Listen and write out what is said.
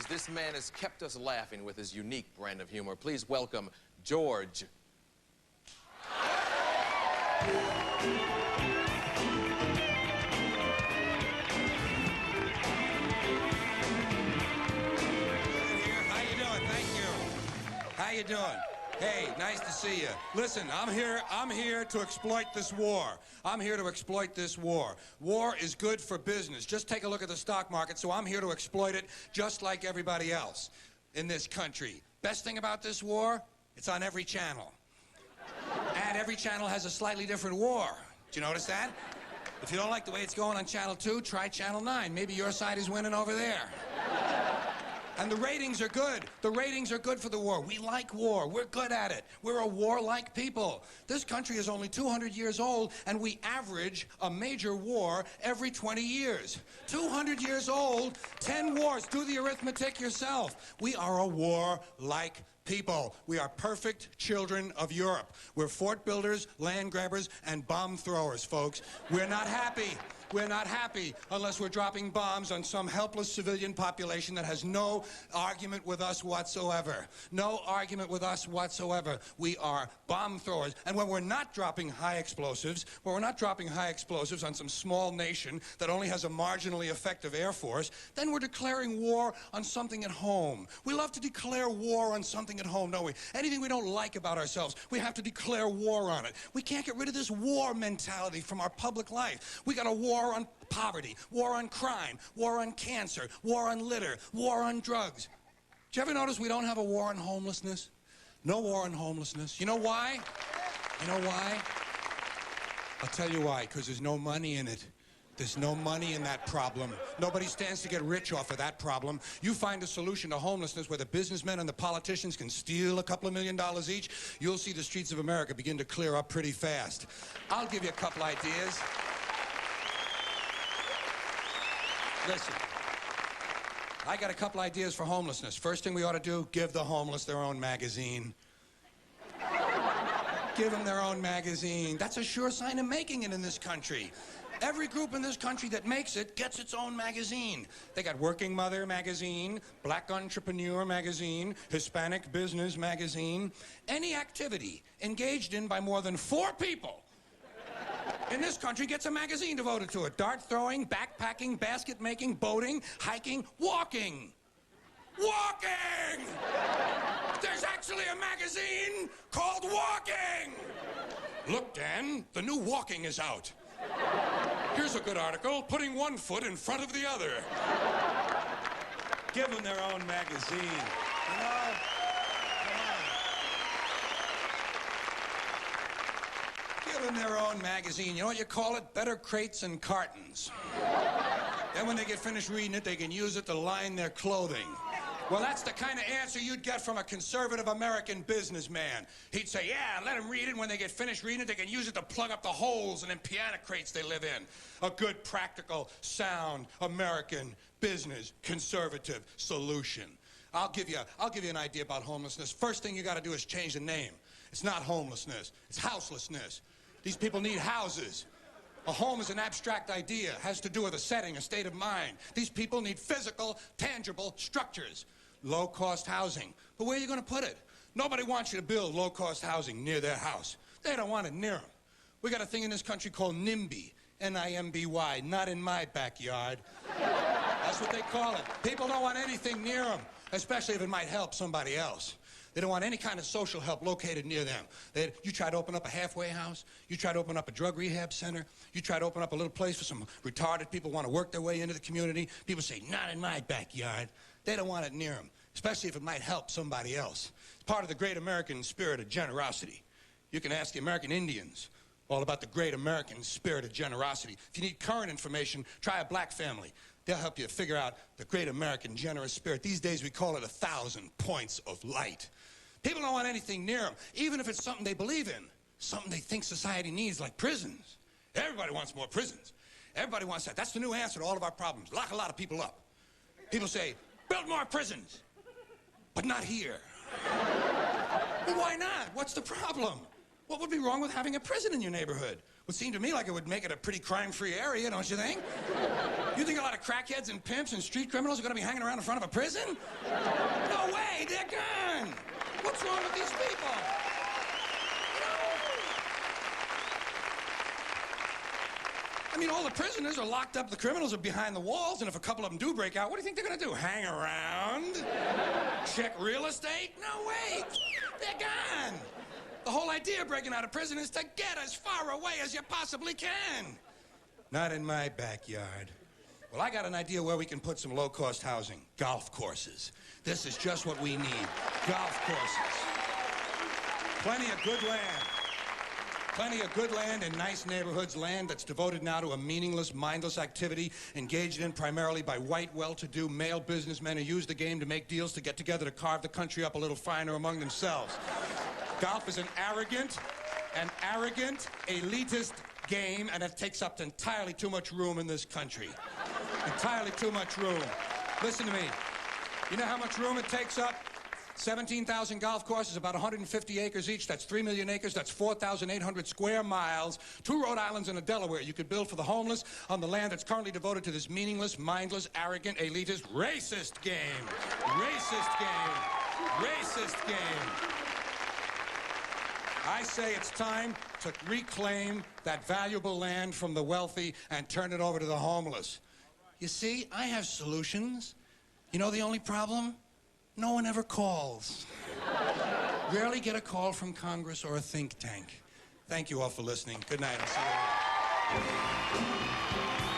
this man has kept us laughing with his unique brand of humor. Please welcome George. How you doing? Hey, nice to see you. Listen, I'm here to exploit this war. I'm here to exploit this war. War is good for business. Just take a look at the stock market, so I'm here to exploit it just like everybody else in this country. Best thing about this war, it's on every channel. And every channel has a slightly different war. Did you notice that? If you don't like the way it's going on Channel 2, try Channel 9. Maybe your side is winning over there. And the ratings are good. The ratings are good for the war. We like war. We're good at it. We're a warlike people. This country is only 200 years old, and we average a major war every 20 years. 200 years old, 10 wars. Do the arithmetic yourself. We are a warlike people. We are perfect children of Europe. We're fort builders, land grabbers, and bomb throwers, folks. We're not happy. We're not happy unless we're dropping bombs on some helpless civilian population that has no argument with us whatsoever. No argument with us whatsoever. We are bomb throwers. And when we're not dropping high explosives, on some small nation that only has a marginally effective air force, then we're declaring war on something at home. We love to declare war on something at home, don't we? Anything we don't like about ourselves, we have to declare war on it. We can't get rid of this war mentality from our public life. We got a war on poverty, war on crime, war on cancer, war on litter, war on drugs. Did you ever notice we don't have a war on homelessness? No war on homelessness. You know why? You know why? I'll tell you why, because there's no money in it. There's no money in that problem. Nobody stands to get rich off of that problem. You find a solution to homelessness where the businessmen and the politicians can steal a couple of $1 million each, you'll see the streets of America begin to clear up pretty fast. I'll give you a couple ideas. Listen, I got a couple ideas for homelessness. First thing we ought to do, give the homeless their own magazine. Give them their own magazine. That's a sure sign of making it in this country. Every group in this country that makes it gets its own magazine. They got Working Mother magazine, Black Entrepreneur magazine, Hispanic Business magazine. Any activity engaged in by more than 4 people in this country gets a magazine devoted to it. Dart throwing, backpacking, basket making, boating, hiking, walking. Walking! There's actually a magazine called Walking! Look, Dan, the new Walking is out. Here's a good article, putting one foot in front of the other. Give them their own magazine. You know? Give them their own magazine. You know what you call it? Better Crates and Cartons. Then when they get finished reading it, they can use it to line their clothing. Well, that's the kind of answer you'd get from a conservative American businessman. He'd say, yeah, let them read it. When they get finished reading it, they can use it to plug up the holes in them piano crates they live in. A good, practical, sound, American business conservative solution. I'll give you an idea about homelessness. First thing you got to do is change the name. It's not homelessness. It's houselessness. These people need houses. A home is an abstract idea. It has to do with a setting, a state of mind. These people need physical, tangible structures. Low-cost housing. But where are you going to put it? Nobody wants you to build low-cost housing near their house. They don't want it near them. We got a thing in this country called NIMBY. N-I-M-B-Y. Not in my backyard. That's what they call it. People don't want anything near them, especially if it might help somebody else. They don't want any kind of social help located near them. You try to open up a halfway house. You try to open up a drug rehab center. You try to open up a little place for some retarded people who want to work their way into the community. People say, not in my backyard. They don't want it near them, especially if it might help somebody else. It's part of the great American spirit of generosity. You can ask the American Indians all about the great American spirit of generosity. If you need current information, try a black family. They'll help you figure out the great American generous spirit. These days we call it 1,000 points of light. People don't want anything near them, even if it's something they believe in, something they think society needs, like prisons. Everybody wants more prisons. Everybody wants that. That's the new answer to all of our problems. Lock a lot of people up. People say, build more prisons, but not here. Well, why not? What's the problem? What would be wrong with having a prison in your neighborhood? Would seem to me like it would make it a pretty crime-free area, don't you think? You think a lot of crackheads and pimps and street criminals are going to be hanging around in front of a prison? No way, they're gone. What's wrong with these people? I mean, all the prisoners are locked up, the criminals are behind the walls, and if a couple of them do break out, what do you think they're going to do? Hang around? Check real estate? No way. They're gone. The whole idea of breaking out of prison is to get as far away as you possibly can. Not in my backyard. Well, I got an idea where we can put some low-cost housing. Golf courses. This is just what we need. Golf courses. Plenty of good land. Plenty of good land in nice neighborhoods, land that's devoted now to a meaningless, mindless activity engaged in primarily by white, well-to-do male businessmen who use the game to make deals to get together to carve the country up a little finer among themselves. Golf is an arrogant, elitist game, and it takes up entirely too much room in this country. Entirely too much room. Listen to me. You know how much room it takes up? 17,000 golf courses, about 150 acres each. That's 3 million acres. That's 4,800 square miles. 2 Rhode Islands and a Delaware. You could build for the homeless on the land that's currently devoted to this meaningless, mindless, arrogant, elitist, racist game. Racist game. Racist game. I say it's time to reclaim that valuable land from the wealthy and turn it over to the homeless. You see, I have solutions. You know the only problem? No one ever calls. Rarely get a call from Congress or a think tank. Thank you all for listening. Good night. I'll see you later.